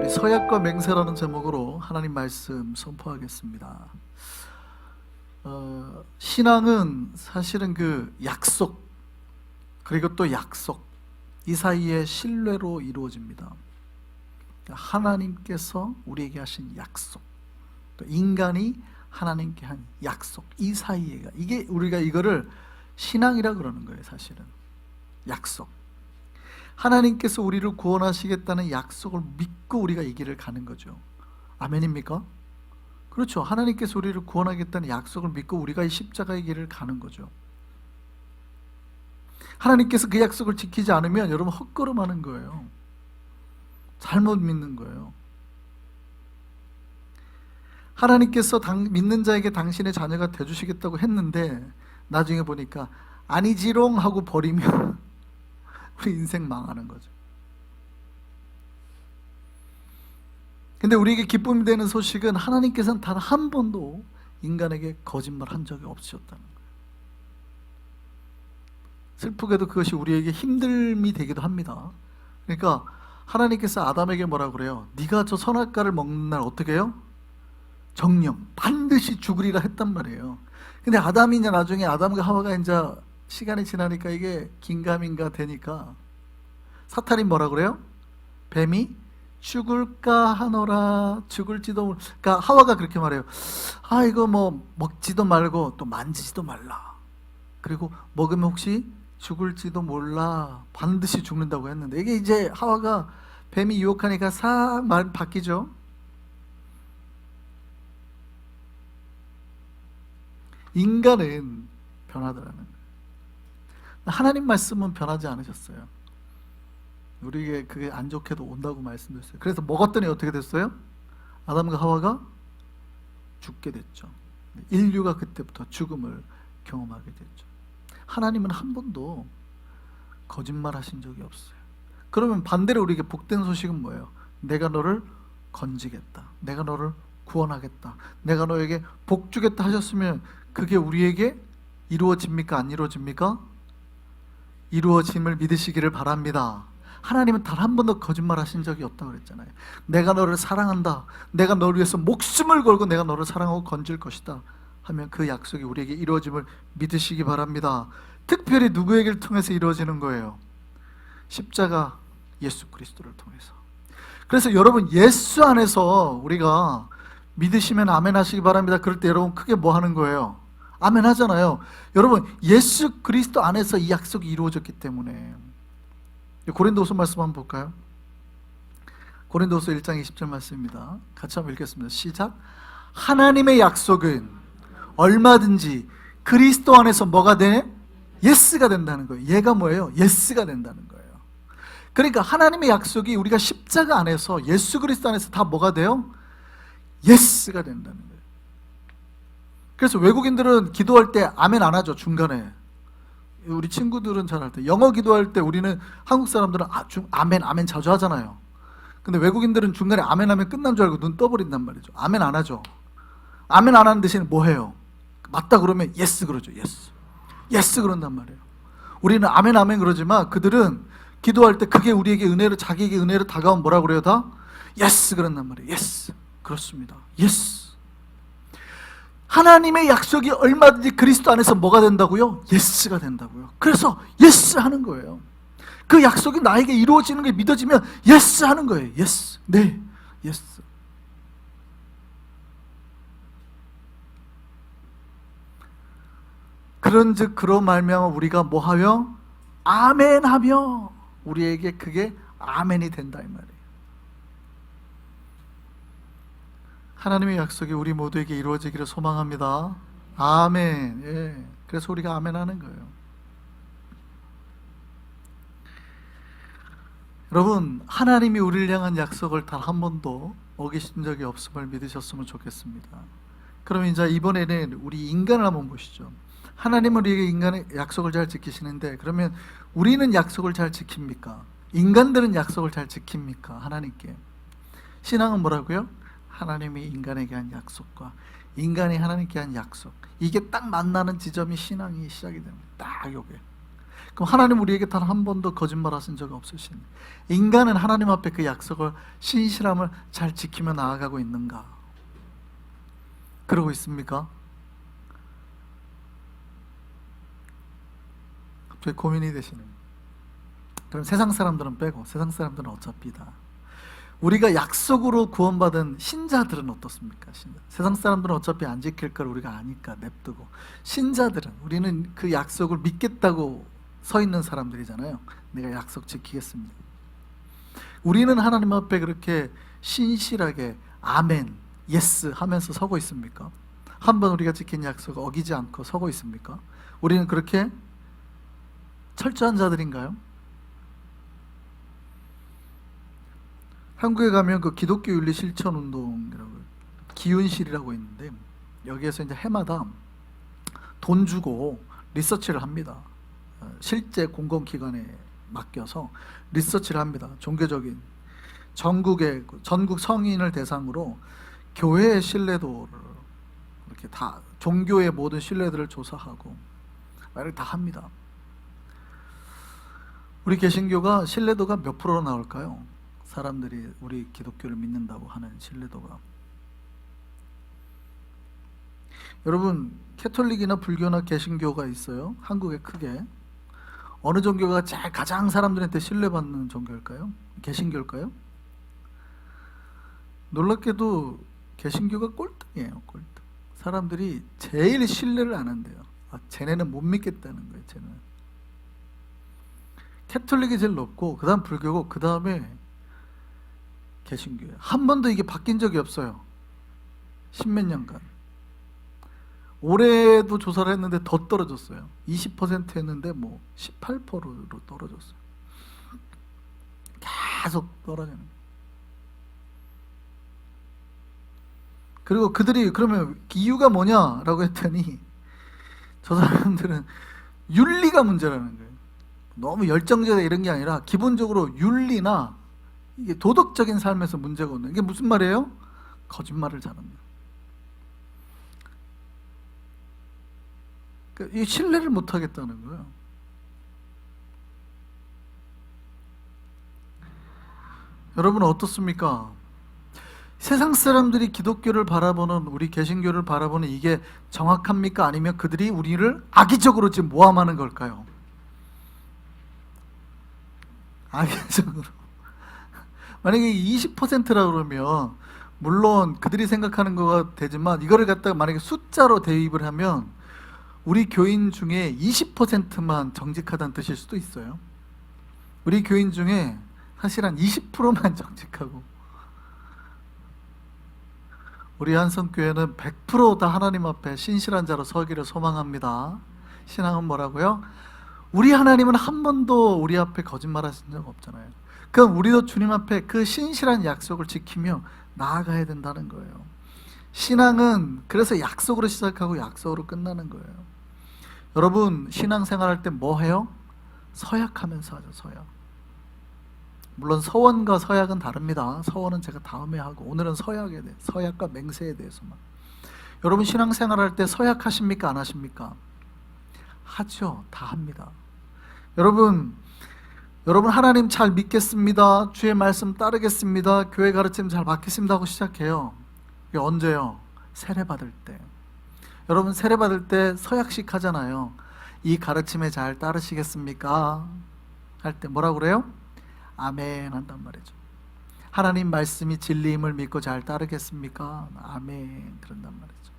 서약과 맹세라는 제목으로 하나님 말씀 선포하겠습니다. 신앙은 사실은 그 약속, 그리고 또 약속, 이 사이에 신뢰로 이루어집니다. 하나님께서 우리에게 하신 약속, 또 인간이 하나님께 한 약속, 이 사이에가, 이게 우리가 이거를 신앙이라 그러는 거예요. 사실은 약속, 하나님께서 우리를 구원하시겠다는 약속을 믿고 우리가 이 길을 가는 거죠. 아멘입니까? 그렇죠. 하나님께서 우리를 구원하겠다는 약속을 믿고 우리가 이 십자가의 길을 가는 거죠. 하나님께서 그 약속을 지키지 않으면 여러분 헛걸음하는 거예요. 잘못 믿는 거예요. 하나님께서 믿는 자에게 당신의 자녀가 되주시겠다고 했는데 나중에 보니까 아니지롱 하고 버리면 우리 인생 망하는 거죠. 근데 우리에게 기쁨이 되는 소식은 하나님께서는 단 한 번도 인간에게 거짓말 한 적이 없으셨다는 거예요. 슬프게도 그것이 우리에게 힘듦이 되기도 합니다. 그러니까 하나님께서 아담에게 뭐라 그래요? 네가 저 선악과를 먹는 날 어떻게 해요? 정령 반드시 죽으리라 했단 말이에요. 근데 아담이 이제 나중에 아담과 하와가 이제 시간이 지나니까 이게 긴가민가 되니까 사탄이 뭐라 그래요? 뱀이 죽을까 하노라, 죽을지도 모르. 그러니까 하와가 그렇게 말해요. 아, 이거 뭐 먹지도 말고 또 만지지도 말라. 그리고 먹으면 혹시 죽을지도 몰라, 반드시 죽는다고 했는데, 이게 이제 하와가 뱀이 유혹하니까 싹 말 바뀌죠. 인간은 변하더라는 거예요. 하나님 말씀은 변하지 않으셨어요. 우리에게 그게 안 좋게도 온다고 말씀드렸어요. 그래서 먹었더니 어떻게 됐어요? 아담과 하와가 죽게 됐죠. 인류가 그때부터 죽음을 경험하게 됐죠. 하나님은 한 번도 거짓말 하신 적이 없어요. 그러면 반대로 우리에게 복된 소식은 뭐예요? 내가 너를 건지겠다, 내가 너를 구원하겠다, 내가 너에게 복 주겠다 하셨으면 그게 우리에게 이루어집니까? 안 이루어집니까? 이루어짐을 믿으시기를 바랍니다. 하나님은 단 한 번도 거짓말 하신 적이 없다고 그랬잖아요. 내가 너를 사랑한다, 내가 너를 위해서 목숨을 걸고 내가 너를 사랑하고 건질 것이다 하면 그 약속이 우리에게 이루어짐을 믿으시기 바랍니다. 특별히 누구에게를 통해서 이루어지는 거예요? 십자가 예수 그리스도를 통해서. 그래서 여러분, 예수 안에서 우리가 믿으시면 아멘 하시기 바랍니다. 그럴 때 여러분 크게 뭐 하는 거예요? 아멘 하잖아요. 여러분, 예수 그리스도 안에서 이 약속이 이루어졌기 때문에. 고린도후서 말씀 한번 볼까요? 고린도후서 1장 20절 말씀입니다. 같이 한번 읽겠습니다. 시작. 하나님의 약속은 얼마든지 그리스도 안에서 뭐가 돼? 예스가 된다는 거예요. 얘가 뭐예요? 예스가 된다는 거예요. 그러니까 하나님의 약속이 우리가 십자가 안에서 예수 그리스도 안에서 다 뭐가 돼요? 예스가 된다는 거예요. 그래서 외국인들은 기도할 때 아멘 안 하죠. 중간에. 우리 친구들은 잘 할 때, 영어 기도할 때 우리는 한국 사람들은 아멘 아멘 자주 하잖아요. 근데 외국인들은 중간에 아멘 하면 끝난 줄 알고 눈 떠버린단 말이죠. 아멘 안 하죠. 아멘 안 하는 대신 뭐 해요? 맞다 그러면 예스 그러죠. 예스. 예스 그런단 말이에요. 우리는 아멘 아멘 그러지만 그들은 기도할 때 그게 우리에게 은혜로, 자기에게 은혜로 다가오면 뭐라 그래요? 다 예스 그런단 말이에요. 예스. 그렇습니다. 예스. 하나님의 약속이 얼마든지 그리스도 안에서 뭐가 된다고요? 예스가 된다고요. 그래서 예스 하는 거예요. 그 약속이 나에게 이루어지는 게 믿어지면 예스 하는 거예요. 예스. 네. 예스. 그런즉 그로 말미암아 우리가 뭐하며? 아멘하며 우리에게 그게 아멘이 된다 이 말이에요. 하나님의 약속이 우리 모두에게 이루어지기를 소망합니다. 아멘. 예. 그래서 우리가 아멘 하는 거예요. 여러분, 하나님이 우리를 향한 약속을 단 한 번도 어기신 적이 없음을 믿으셨으면 좋겠습니다. 그럼 이제 이번에는 우리 인간을 한번 보시죠. 하나님은 우리에게 인간의 약속을 잘 지키시는데, 그러면 우리는 약속을 잘 지킵니까? 인간들은 약속을 잘 지킵니까? 하나님께. 신앙은 뭐라고요? 하나님이 인간에게 한 약속과 인간이 하나님께 한 약속, 이게 딱 만나는 지점이 신앙이 시작이 됩니다. 딱 요게. 그럼 하나님 우리에게 단 한 번도 거짓말하신 적 없으신, 인간은 하나님 앞에 그 약속을, 신실함을 잘 지키며 나아가고 있는가? 그러고 있습니까? 갑자기 고민이 되시는. 그럼 세상 사람들은 빼고, 세상 사람들은 어차피 다, 우리가 약속으로 구원받은 신자들은 어떻습니까? 세상 사람들은 어차피 안 지킬 걸 우리가 아니까 냅두고, 신자들은, 우리는 그 약속을 믿겠다고 서 있는 사람들이잖아요. 내가 약속 지키겠습니다. 우리는 하나님 앞에 그렇게 신실하게 아멘, 예스 하면서 서고 있습니까? 한번 우리가 지킨 약속 어기지 않고 서고 있습니까? 우리는 그렇게 철저한 자들인가요? 한국에 가면 그 기독교 윤리 실천 운동이라고, 기윤실이라고 있는데, 여기에서 이제 해마다 돈 주고 리서치를 합니다. 실제 공공기관에 맡겨서 리서치를 합니다. 종교적인 전국 성인을 대상으로 교회의 신뢰도를 이렇게 다, 종교의 모든 신뢰들을 조사하고 이렇게 다 합니다. 우리 개신교가 신뢰도가 몇 프로 나올까요? 사람들이 우리 기독교를 믿는다고 하는 신뢰도가. 여러분, 캐톨릭이나 불교나 개신교가 있어요. 한국에 크게. 어느 종교가 가장 사람들한테 신뢰받는 종교일까요? 개신교일까요? 놀랍게도 개신교가 꼴등이에요. 꼴등. 사람들이 제일 신뢰를 안 한대요. 쟤네는 못 믿겠다는 거예요. 쟤는. 캐톨릭이 제일 높고, 그 다음 불교고, 그 다음에 개신교예요. 한 번도 이게 바뀐 적이 없어요. 십몇 년간. 올해도 조사를 했는데 더 떨어졌어요. 20% 했는데 뭐 18%로 떨어졌어요. 계속 떨어지는 거예요. 그리고 그들이 그러면 이유가 뭐냐라고 했더니, 저 사람들은 윤리가 문제라는 거예요. 너무 열정적이다 이런 게 아니라 기본적으로 윤리나 이게 도덕적인 삶에서 문제가 없는. 이게 무슨 말이에요? 거짓말을 잘한다. 이 신뢰를 못 하겠다는 거예요. 여러분은 어떻습니까? 세상 사람들이 기독교를 바라보는, 우리 개신교를 바라보는 이게 정확합니까? 아니면 그들이 우리를 악의적으로 지금 모함하는 걸까요? 악의적으로. 만약에 20%라고 그러면 물론 그들이 생각하는 거가 되지만, 이거를 갖다가 만약에 숫자로 대입을 하면 우리 교인 중에 20%만 정직하다는 뜻일 수도 있어요. 우리 교인 중에 사실 한 20%만 정직하고, 우리 한성교회는 100% 다 하나님 앞에 신실한 자로 서기를 소망합니다. 신앙은 뭐라고요? 우리 하나님은 한 번도 우리 앞에 거짓말하신 적 없잖아요. 그럼 우리도 주님 앞에 그 신실한 약속을 지키며 나아가야 된다는 거예요. 신앙은 그래서 약속으로 시작하고 약속으로 끝나는 거예요. 여러분, 신앙생활 할 때 뭐 해요? 서약하면서 하죠. 서약. 물론 서원과 서약은 다릅니다. 서원은 제가 다음에 하고, 오늘은 서약에 대해, 서약과 맹세에 대해서만. 여러분, 신앙생활 할 때 서약하십니까? 안 하십니까? 하죠. 다 합니다. 여러분 하나님 잘 믿겠습니다. 주의 말씀 따르겠습니다. 교회 가르침 잘 받겠습니다 하고 시작해요. 이게 언제요? 세례 받을 때. 여러분, 세례 받을 때 서약식 하잖아요. 이 가르침에 잘 따르시겠습니까? 할 때 뭐라고 그래요? 아멘 한단 말이죠. 하나님 말씀이 진리임을 믿고 잘 따르겠습니까? 아멘 그런단 말이죠.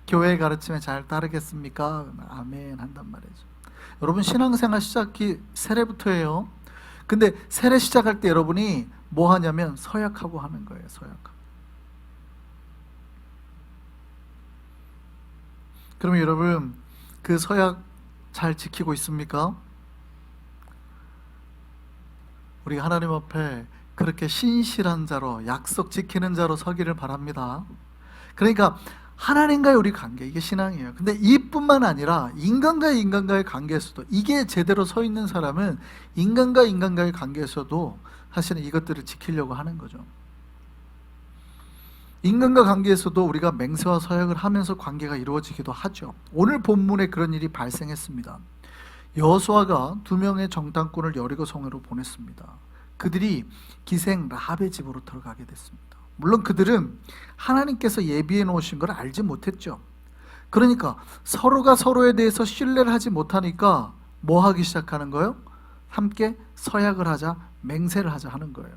교회 가르침에 잘 따르겠습니까? 아멘 한단 말이죠. 여러분, 신앙생활 시작이 세례부터예요. 근데 세례 시작할 때 여러분이 뭐 하냐면 서약하고 하는 거예요. 서약하고. 그러면 여러분, 그 서약 잘 지키고 있습니까? 우리 하나님 앞에 그렇게 신실한 자로, 약속 지키는 자로 서기를 바랍니다. 그러니까 하나님과의 우리 관계, 이게 신앙이에요. 근데 이뿐만 아니라 인간과의 관계에서도, 이게 제대로 서 있는 사람은 인간과의 관계에서도 사실은 이것들을 지키려고 하는 거죠. 인간과 관계에서도 우리가 맹세와 서약을 하면서 관계가 이루어지기도 하죠. 오늘 본문에 그런 일이 발생했습니다. 여호수아가 2명의 정탐꾼을 여리고 성으로 보냈습니다. 그들이 기생 라합의 집으로 들어가게 됐습니다. 물론 그들은 하나님께서 예비해 놓으신 걸 알지 못했죠. 그러니까 서로가 서로에 대해서 신뢰를 하지 못하니까 뭐 하기 시작하는 거예요? 함께 서약을 하자, 맹세를 하자 하는 거예요.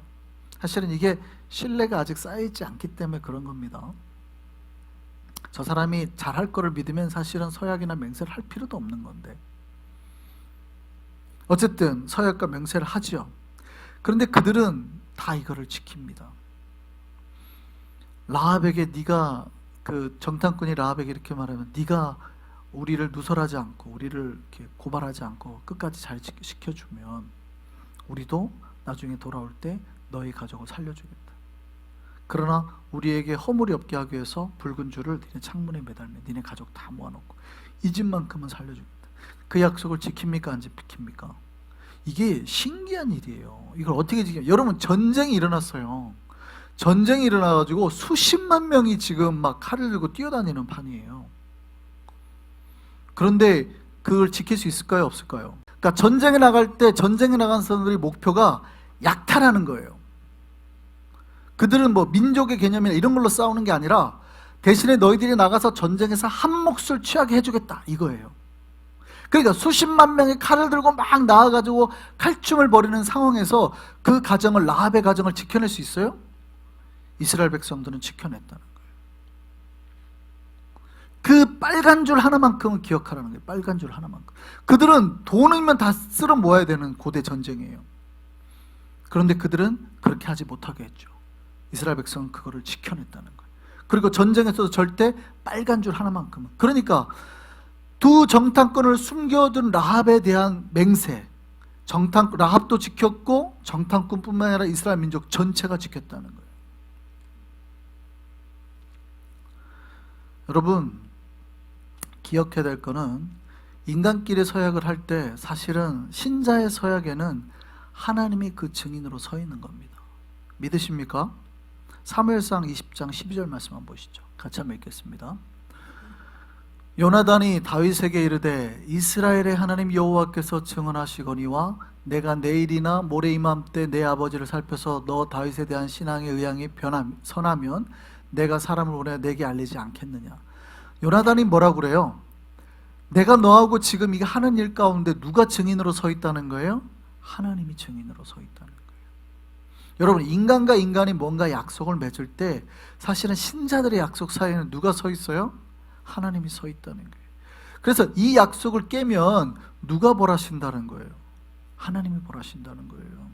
사실은 이게 신뢰가 아직 쌓여있지 않기 때문에 그런 겁니다. 저 사람이 잘할 거를 믿으면 사실은 서약이나 맹세를 할 필요도 없는 건데, 어쨌든 서약과 맹세를 하지요. 그런데 그들은 다 이거를 지킵니다. 라합에게, 네가, 그 정탐꾼이 라합에게 이렇게 말하면, 네가 우리를 누설하지 않고 우리를 이렇게 고발하지 않고 끝까지 잘 지켜주면 우리도 나중에 돌아올 때 너희 가족을 살려주겠다. 그러나 우리에게 허물이 없게 하기 위해서 붉은 줄을 니네 창문에 매달며 니네 가족 다 모아놓고 이 집만큼은 살려주겠다. 그 약속을 지킵니까? 안 지킵니까? 이게 신기한 일이에요. 이걸 어떻게 지켜요? 여러분, 전쟁이 일어났어요. 전쟁이 일어나가지고 수십만 명이 지금 막 칼을 들고 뛰어다니는 판이에요. 그런데 그걸 지킬 수 있을까요? 없을까요? 그러니까 전쟁에 나갈 때 전쟁에 나간 사람들의 목표가 약탈하는 거예요. 그들은 뭐 민족의 개념이나 이런 걸로 싸우는 게 아니라 대신에 너희들이 나가서 전쟁에서 한 몫을 취하게 해주겠다 이거예요. 그러니까 수십만 명이 칼을 들고 막 나와가지고 칼춤을 벌이는 상황에서 그 가정을, 라합의 가정을 지켜낼 수 있어요? 이스라엘 백성들은 지켜냈다는 거예요. 그 빨간 줄 하나만큼은 기억하라는 거예요. 빨간 줄 하나만큼. 그들은 돈이면 다 쓸어 모아야 되는 고대 전쟁이에요. 그런데 그들은 그렇게 하지 못하게 했죠. 이스라엘 백성은 그거를 지켜냈다는 거예요. 그리고 전쟁에서도 절대 빨간 줄 하나만큼은. 그러니까 두 정탐꾼을 숨겨둔 라합에 대한 맹세, 라합도 지켰고 정탐꾼뿐만 아니라 이스라엘 민족 전체가 지켰다는 거예요. 여러분, 기억해야 될 거는 인간끼리 서약을 할 때 사실은 신자의 서약에는 하나님이 그 증인으로 서 있는 겁니다. 믿으십니까? 사무엘상 20장 12절 말씀 한번 보시죠. 같이 한번 읽겠습니다. 요나단이 다윗에게 이르되 이스라엘의 하나님 여호와께서 증언하시거니와 내가 내일이나 모레 이맘때 내 아버지를 살펴서 너 다윗에 대한 신앙의 의향이 선하면 내가 사람을 보내 내게 알리지 않겠느냐. 요나단이 뭐라고 그래요? 내가 너하고 지금 이게 하는 일 가운데 누가 증인으로 서 있다는 거예요? 하나님이 증인으로 서 있다는 거예요. 여러분, 인간과 인간이 뭔가 약속을 맺을 때 사실은 신자들의 약속 사이에는 누가 서 있어요? 하나님이 서 있다는 거예요. 그래서 이 약속을 깨면 누가 벌하신다는 거예요? 하나님이 벌하신다는 거예요.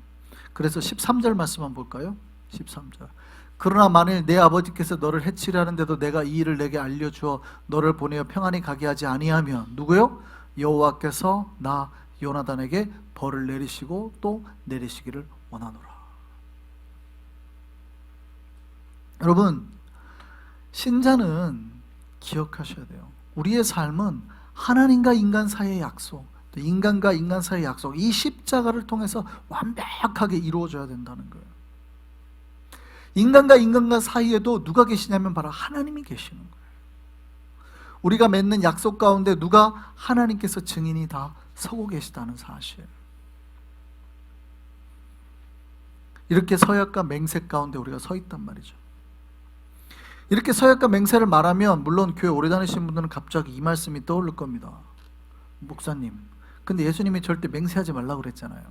그래서 13절 말씀 한번 볼까요? 13절. 그러나 만일 내 아버지께서 너를 해치려 하는데도 내가 이 일을 내게 알려주어 너를 보내어 평안히 가게 하지 아니하면 누구요? 여호와께서 나 요나단에게 벌을 내리시고 또 내리시기를 원하노라. 여러분, 신자는 기억하셔야 돼요. 우리의 삶은 하나님과 인간 사이의 약속, 또 인간과 인간 사이의 약속, 이 십자가를 통해서 완벽하게 이루어져야 된다는 거예요. 인간과 인간과 사이에도 누가 계시냐면 바로 하나님이 계시는 거예요. 우리가 맺는 약속 가운데 누가? 하나님께서 증인이 다 서고 계시다는 사실. 이렇게 서약과 맹세 가운데 우리가 서 있단 말이죠. 이렇게 서약과 맹세를 말하면 물론 교회 오래 다니신 분들은 갑자기 이 말씀이 떠오를 겁니다. 목사님, 근데 예수님이 절대 맹세하지 말라고 그랬잖아요.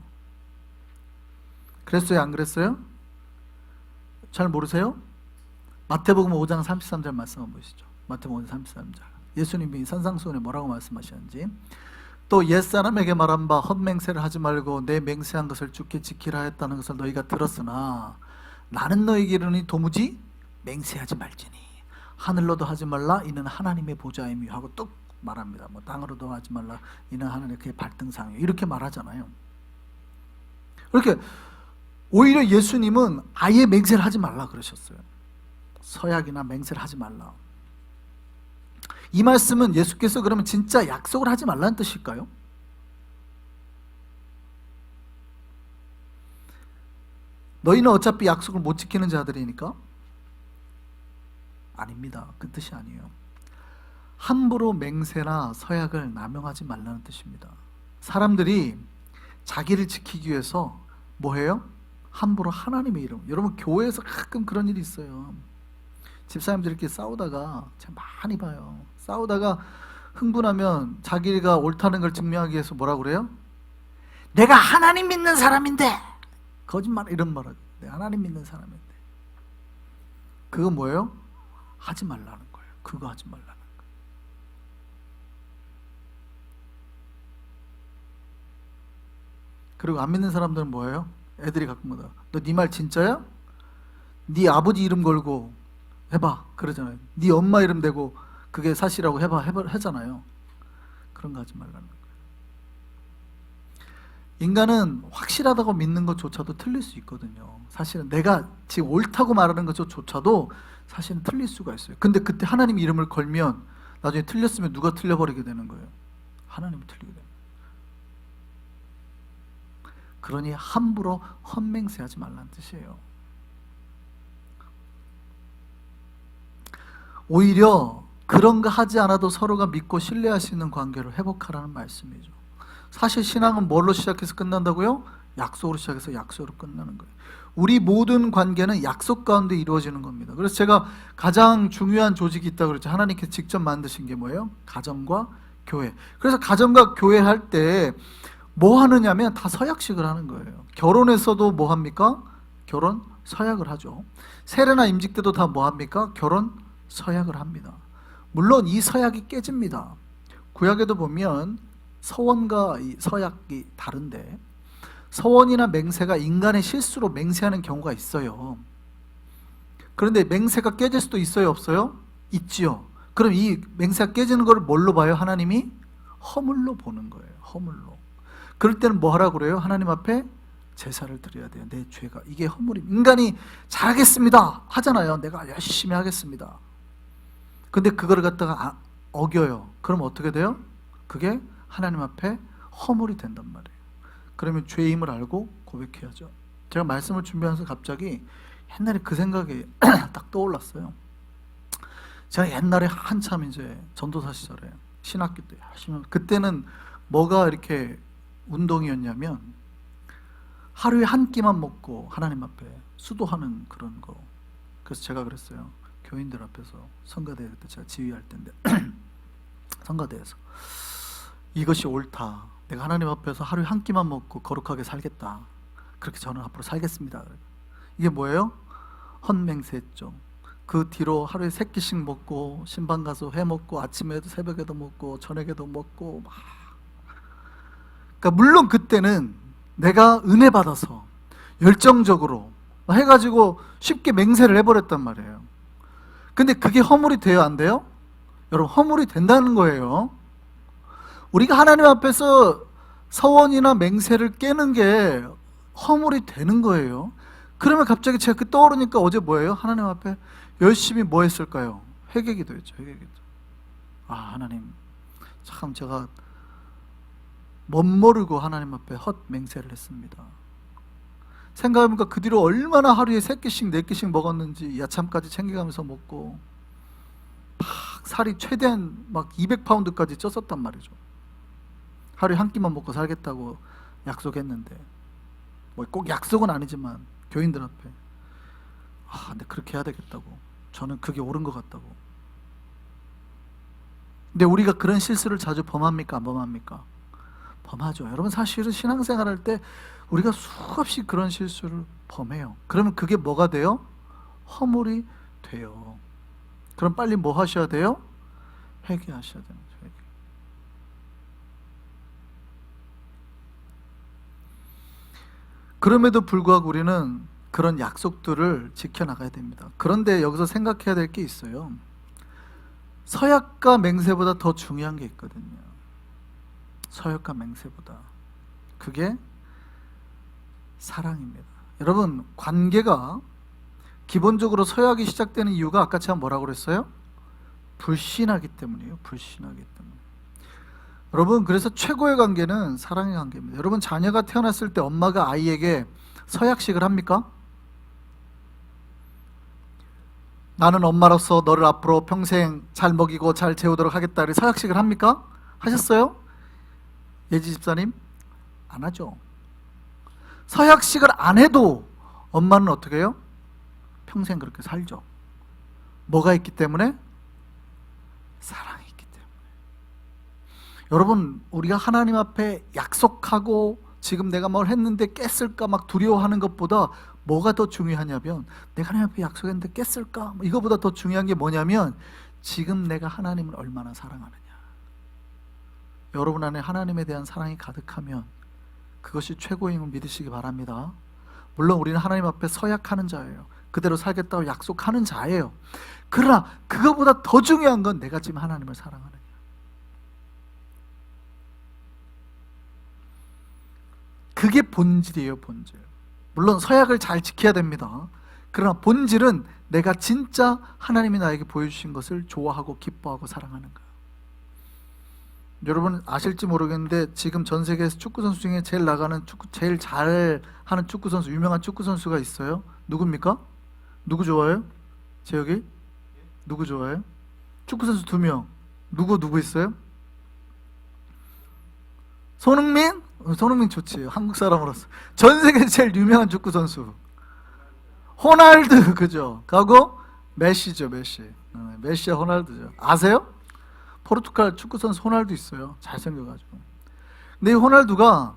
그랬어요? 안 그랬어요? 잘 모르세요? 마태복음 5장 33절 말씀 한번 보시죠. 마태복음 5장 33절. 예수님이 산상수훈에 뭐라고 말씀하셨는지. 또 옛사람에게 말한 바 헛맹세를 하지 말고 내 맹세한 것을 주께 지키라 했다는 것을 너희가 들었으나 나는 너희에게 이르노니 도무지 맹세하지 말지니 하늘로도 하지 말라 이는 하나님의 보좌이며 하고 뚝 말합니다. 뭐 땅으로도 하지 말라 이는 하나님의 그의 발등상이요 이렇게 말하잖아요. 이렇게 오히려 예수님은 아예 맹세를 하지 말라 그러셨어요. 서약이나 맹세를 하지 말라. 이 말씀은 예수께서 그러면 진짜 약속을 하지 말라는 뜻일까요? 너희는 어차피 약속을 못 지키는 자들이니까? 아닙니다. 그 뜻이 아니에요. 함부로 맹세나 서약을 남용하지 말라는 뜻입니다. 사람들이 자기를 지키기 위해서 뭐 해요? 함부로 하나님의 이름. 여러분 교회에서 가끔 그런 일이 있어요. 집사님들끼리 싸우다가 제가 많이 봐요. 싸우다가 흥분하면 자기가 옳다는 걸 증명하기 위해서 뭐라고 그래요? 내가 하나님 믿는 사람인데, 거짓말 이런 말하죠. 내가 하나님 믿는 사람인데. 그거 뭐예요? 하지 말라는 거예요. 그거 하지 말라는 거예요. 그리고 안 믿는 사람들은 뭐예요? 애들이 가끔마다 너 네 말 진짜야? 네 아버지 이름 걸고 해봐 그러잖아요. 네 엄마 이름 대고 그게 사실이라고 해봐 하잖아요. 그런 거 하지 말라는 거예요. 인간은 확실하다고 믿는 것조차도 틀릴 수 있거든요. 사실은 내가 지금 옳다고 말하는 것조차도 사실은 틀릴 수가 있어요. 근데 그때 하나님 이름을 걸면 나중에 틀렸으면 누가 틀려버리게 되는 거예요? 하나님이 틀리게 돼요. 그러니 함부로 헛맹세하지 말라는 뜻이에요. 오히려 그런 거 하지 않아도 서로가 믿고 신뢰할 수 있는 관계를 회복하라는 말씀이죠. 사실 신앙은 뭘로 시작해서 끝난다고요? 약속으로 시작해서 약속으로 끝나는 거예요. 우리 모든 관계는 약속 가운데 이루어지는 겁니다. 그래서 제가 가장 중요한 조직이 있다고 그랬죠. 하나님께서 직접 만드신 게 뭐예요? 가정과 교회. 그래서 가정과 교회 할 때 뭐 하느냐면 다 서약식을 하는 거예요. 결혼에서도 뭐 합니까? 결혼 서약을 하죠. 세례나 임직 때도 다 뭐 합니까? 결혼 서약을 합니다. 물론 이 서약이 깨집니다. 구약에도 보면 서원과 이 서약이 다른데, 서원이나 맹세가 인간의 실수로 맹세하는 경우가 있어요. 그런데 맹세가 깨질 수도 있어요, 없어요? 있지요. 그럼 이 맹세가 깨지는 걸 뭘로 봐요? 하나님이 허물로 보는 거예요. 허물로. 그럴 때는 뭐 하라고 그래요? 하나님 앞에 제사를 드려야 돼요. 내 죄가, 이게 허물이. 인간이 잘하겠습니다 하잖아요. 내가 열심히 하겠습니다. 근데 그거를 갖다가 어겨요. 그럼 어떻게 돼요? 그게 하나님 앞에 허물이 된단 말이에요. 그러면 죄임을 알고 고백해야죠. 제가 말씀을 준비하면서 갑자기 옛날에 그 생각이 딱 떠올랐어요. 제가 옛날에 한참 이제 전도사 시절에 신학교 때 열심히, 그때는 뭐가 이렇게 운동이었냐면 하루에 한 끼만 먹고 하나님 앞에 수도하는 그런 거. 그래서 제가 그랬어요. 교인들 앞에서, 성가대 때 제가 지휘할 때인데 성가대에서 이것이 옳다. 내가 하나님 앞에서 하루에 한 끼만 먹고 거룩하게 살겠다. 그렇게 저는 앞으로 살겠습니다. 이게 뭐예요? 헛맹세했죠. 그 뒤로 하루에 3끼씩 먹고 신방 가서 회 먹고 아침에도 새벽에도 먹고 저녁에도 먹고 막. 그러니까 물론 그때는 내가 은혜 받아서 열정적으로 해가지고 쉽게 맹세를 해버렸단 말이에요. 근데 그게 허물이 돼요, 안 돼요? 여러분, 허물이 된다는 거예요. 우리가 하나님 앞에서 서원이나 맹세를 깨는 게 허물이 되는 거예요. 그러면 갑자기 제가 그 떠오르니까 어제 뭐예요? 하나님 앞에 열심히 뭐 했을까요? 회개기도 했죠. 회개기도. 아, 하나님, 참 제가 멋모르고 하나님 앞에 헛맹세를 했습니다. 생각해보니까 그 뒤로 얼마나 하루에 3끼씩 4끼씩 먹었는지, 야참까지 챙겨가면서 먹고 막 살이 최대한 막 200파운드까지 쪘었단 말이죠. 하루에 한 끼만 먹고 살겠다고 약속했는데, 뭐 꼭 약속은 아니지만 교인들 앞에 근데 그렇게 해야 되겠다고, 저는 그게 옳은 것 같다고. 근데 우리가 그런 실수를 자주 범합니까? 안 범합니까? 범하죠. 여러분, 사실은 신앙생활 할 때 우리가 수없이 그런 실수를 범해요. 그러면 그게 뭐가 돼요? 허물이 돼요. 그럼 빨리 뭐 하셔야 돼요? 회개하셔야 되는 거죠. 회개. 그럼에도 불구하고 우리는 그런 약속들을 지켜나가야 됩니다. 그런데 여기서 생각해야 될 게 있어요. 서약과 맹세보다 더 중요한 게 있거든요. 서약과 맹세보다. 그게 사랑입니다. 여러분, 관계가 기본적으로 서약이 시작되는 이유가 아까 제가 뭐라고 그랬어요? 불신하기 때문이에요. 불신하기 때문에. 여러분, 그래서 최고의 관계는 사랑의 관계입니다. 여러분, 자녀가 태어났을 때 엄마가 아이에게 서약식을 합니까? 나는 엄마로서 너를 앞으로 평생 잘 먹이고 잘 재우도록 하겠다, 서약식을 합니까? 하셨어요? 예지 집사님? 안 하죠. 서약식을 안 해도 엄마는 어떻게 해요? 평생 그렇게 살죠. 뭐가 있기 때문에? 사랑이 있기 때문에. 여러분, 우리가 하나님 앞에 약속하고 지금 내가 뭘 했는데 깼을까 막 두려워하는 것보다 뭐가 더 중요하냐면, 내가 하나님 앞에 약속했는데 깼을까? 이거보다 더 중요한 게 뭐냐면, 지금 내가 하나님을 얼마나 사랑하느냐. 여러분 안에 하나님에 대한 사랑이 가득하면 그것이 최고임을 믿으시기 바랍니다. 물론 우리는 하나님 앞에 서약하는 자예요. 그대로 살겠다고 약속하는 자예요. 그러나 그거보다 더 중요한 건 내가 지금 하나님을 사랑하느냐. 그게 본질이에요, 본질. 물론 서약을 잘 지켜야 됩니다. 그러나 본질은 내가 진짜 하나님이 나에게 보여주신 것을 좋아하고 기뻐하고 사랑하는 거예요. 여러분 아실지 모르겠는데 지금 전 세계에서 축구 선수 중에 제일 나가는 제일 잘하는 축구 선수, 유명한 축구 선수가 있어요. 누굽니까? 누구 좋아해요? 재혁이? 누구 좋아해요? 축구 선수 2명. 누구 있어요? 손흥민? 손흥민 좋지. 한국 사람으로서 전 세계 제일 유명한 축구 선수 호날두, 그죠? 가고 메시죠, 메시. 메시와 호날두죠. 아세요? 포르투갈 축구 선수 호날두 있어요. 잘생겨가지고. 근데 이 호날두가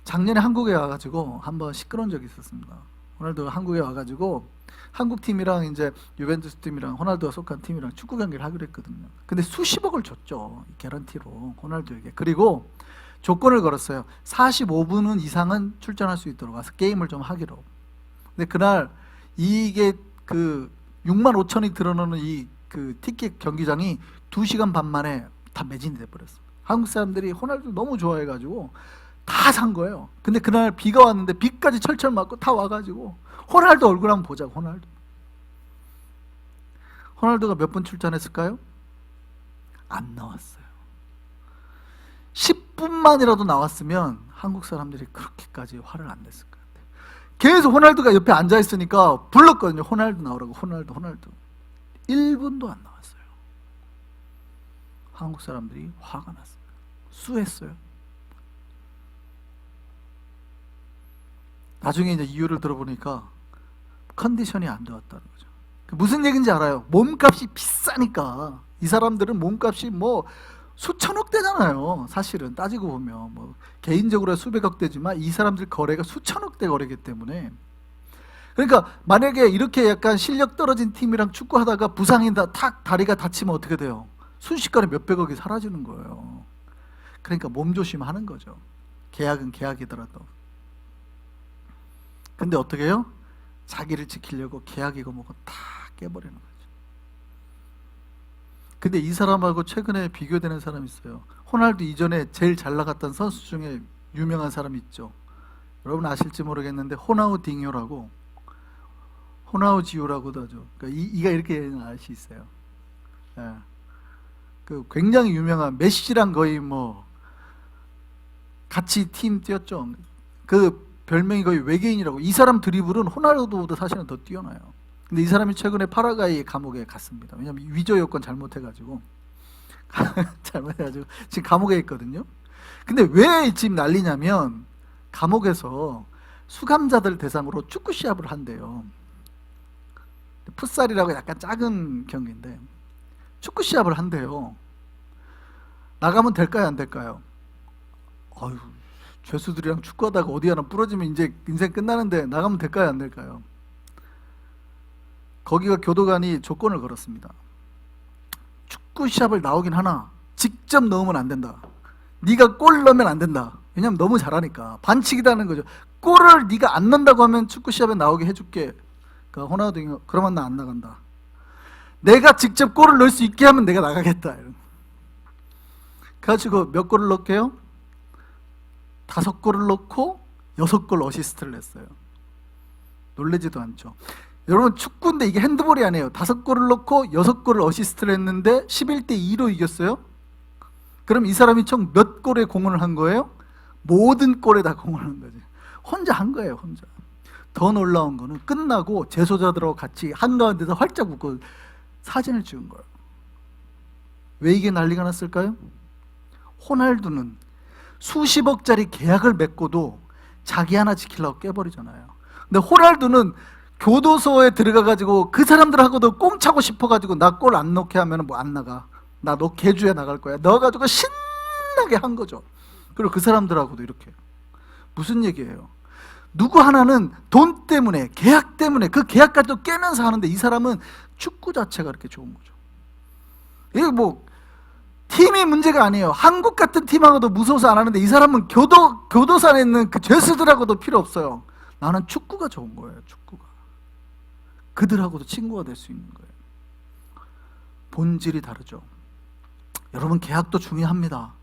작년에 한국에 와가지고 한번 시끄러운 적이 있었습니다. 호날두가 한국에 와가지고 한국 팀이랑 이제 유벤투스 팀이랑 호날두가 속한 팀이랑 축구 경기를 하기로 했거든요. 근데 수십억을 줬죠, 개런티로 호날두에게. 그리고 조건을 걸었어요. 45분 이상은 출전할 수 있도록 와서 게임을 좀 하기로. 근데 그날 이게 그 6만 5천이 들어놓는 이 그 티켓 경기장이 2시간 반 만에 다 매진이 돼버렸어요. 한국 사람들이 호날두 너무 좋아해가지고 다 산 거예요. 근데 그날 비가 왔는데 비까지 철철 맞고 다 와가지고 호날두 얼굴 한번 보자고. 호날두가 몇 분 출전했을까요? 안 나왔어요. 10분만이라도 나왔으면 한국 사람들이 그렇게까지 화를 안 냈을 것 같아요. 계속 호날두가 옆에 앉아있으니까 불렀거든요. 호날두 나오라고. 호날두 1분도 안 나왔어요. 한국 사람들이 화가 났어요. 수했어요. 나중에 이제 이유를 들어보니까 컨디션이 안 좋았다는 거죠. 무슨 얘기인지 알아요? 몸값이 비싸니까. 이 사람들은 몸값이 뭐 수천억 대잖아요. 사실은 따지고 보면 뭐 개인적으로 수백억 대지만 이 사람들 거래가 수천억 대 거래이기 때문에. 그러니까 만약에 이렇게 약간 실력 떨어진 팀이랑 축구하다가 부상이다 탁 다리가 다치면 어떻게 돼요? 순식간에 몇백억이 사라지는 거예요. 그러니까 몸조심하는 거죠. 계약은 계약이더라도. 근데 어떻게 해요? 자기를 지키려고 계약이고 뭐고 다 깨버리는 거죠. 근데 이 사람하고 최근에 비교되는 사람이 있어요. 호날두 이전에 제일 잘 나갔던 선수 중에 유명한 사람이 있죠. 여러분 아실지 모르겠는데 호나우딩요라고, 호나우지오라고도 하죠. 그러니까 이가 이렇게 아시 있어요. 예. 그 굉장히 유명한, 메시랑 거의 뭐 같이 팀 뛰었죠. 그 별명이 거의 외계인이라고. 이 사람 드리블은 호날두보다 사실은 더 뛰어나요. 근데 이 사람이 최근에 파라과이 감옥에 갔습니다. 왜냐면 위조 요건 잘못해가지고 지금 감옥에 있거든요. 근데 왜 지금 난리냐면 감옥에서 수감자들 대상으로 축구 시합을 한대요. 풋살이라고 약간 작은 경기인데 축구 시합을 한대요. 나가면 될까요, 안 될까요? 아유, 죄수들이랑 축구하다가 어디 하나 부러지면 이제 인생 끝나는데 나가면 될까요, 안 될까요? 거기가 교도관이 조건을 걸었습니다. 축구 시합을 나오긴 하나 직접 넣으면 안 된다. 네가 골 넣으면 안 된다. 왜냐면 너무 잘하니까. 반칙이라는 거죠. 골을 네가 안 넣는다고 하면 축구 시합에 나오게 해줄게. 그러니까 호나우두, 그러면 나 안 나간다. 내가 직접 골을 넣을 수 있게 하면 내가 나가겠다. 그래가지고 몇 골을 넣게요? 5골을 넣고 6골 어시스트를 냈어요. 놀라지도 않죠. 여러분 축구인데 이게 핸드볼이 아니에요. 5골을 넣고 6골을 어시스트를 했는데 11대2로 이겼어요. 그럼 이 사람이 총 몇 골에 공헌을 한 거예요? 모든 골에 다 공헌을 한 거지. 혼자 한 거예요, 혼자. 더 놀라운 거는 끝나고 재소자들하고 같이 한가운데서 활짝 웃고 사진을 찍은 거예요. 왜 이게 난리가 났을까요? 호날두는 수십억짜리 계약을 맺고도 자기 하나 지키려고 깨버리잖아요. 근데 호날두는 교도소에 들어가가지고 그 사람들하고도 꽁차고 싶어가지고 나 골 안 넣게 하면 뭐 안 나가. 나 너 개주에 나갈 거야. 넣어가지고 신나게 한 거죠. 그리고 그 사람들하고도 이렇게. 무슨 얘기예요? 누구 하나는 돈 때문에, 계약 때문에 그 계약까지도 깨면서 하는데 이 사람은 축구 자체가 그렇게 좋은 거죠. 이게 뭐 팀이 문제가 아니에요. 한국 같은 팀하고도 무서워서 안 하는데 이 사람은 교도소 안에 있는 그 죄수들하고도 필요 없어요. 나는 축구가 좋은 거예요. 축구가. 그들하고도 친구가 될 수 있는 거예요. 본질이 다르죠. 여러분, 계약도 중요합니다.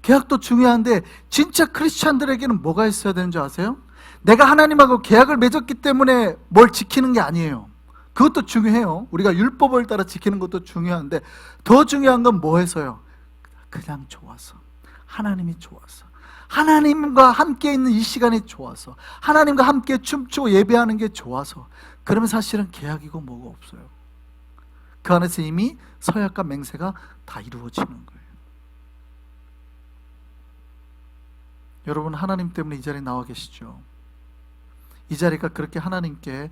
계약도 중요한데 진짜 크리스찬들에게는 뭐가 있어야 되는 줄 아세요? 내가 하나님하고 계약을 맺었기 때문에 뭘 지키는 게 아니에요. 그것도 중요해요. 우리가 율법을 따라 지키는 것도 중요한데 더 중요한 건 뭐해서요? 그냥 좋아서, 하나님이 좋아서, 하나님과 함께 있는 이 시간이 좋아서, 하나님과 함께 춤추고 예배하는 게 좋아서. 그러면 사실은 계약이고 뭐가 없어요. 그 안에서 이미 서약과 맹세가 다 이루어지는 거예요. 여러분, 하나님 때문에 이 자리에 나와 계시죠? 이 자리가 그렇게 하나님께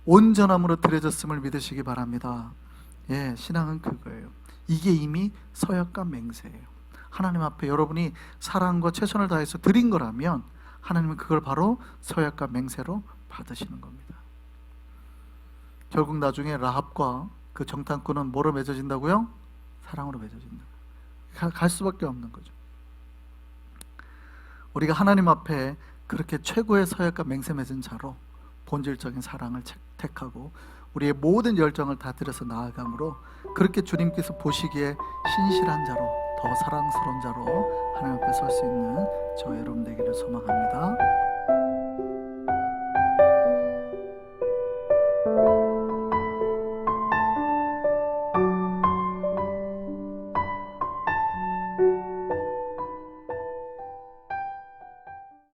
온전함으로 드려졌음을 믿으시기 바랍니다. 예, 신앙은 그거예요. 이게 이미 서약과 맹세예요. 하나님 앞에 여러분이 사랑과 최선을 다해서 드린 거라면 하나님은 그걸 바로 서약과 맹세로 받으시는 겁니다. 결국 나중에 라합과 그 정탐꾼은 뭐로 맺어진다고요? 사랑으로 맺어진다. 갈 수밖에 없는 거죠. 우리가 하나님 앞에 그렇게 최고의 서약과 맹세 맺은 자로 본질적인 사랑을 택하고 우리의 모든 열정을 다 들여서 나아감으로 그렇게 주님께서 보시기에 신실한 자로, 더 사랑스러운 자로 하나님 앞에 설 수 있는 저 여러분 되기를 소망합니다.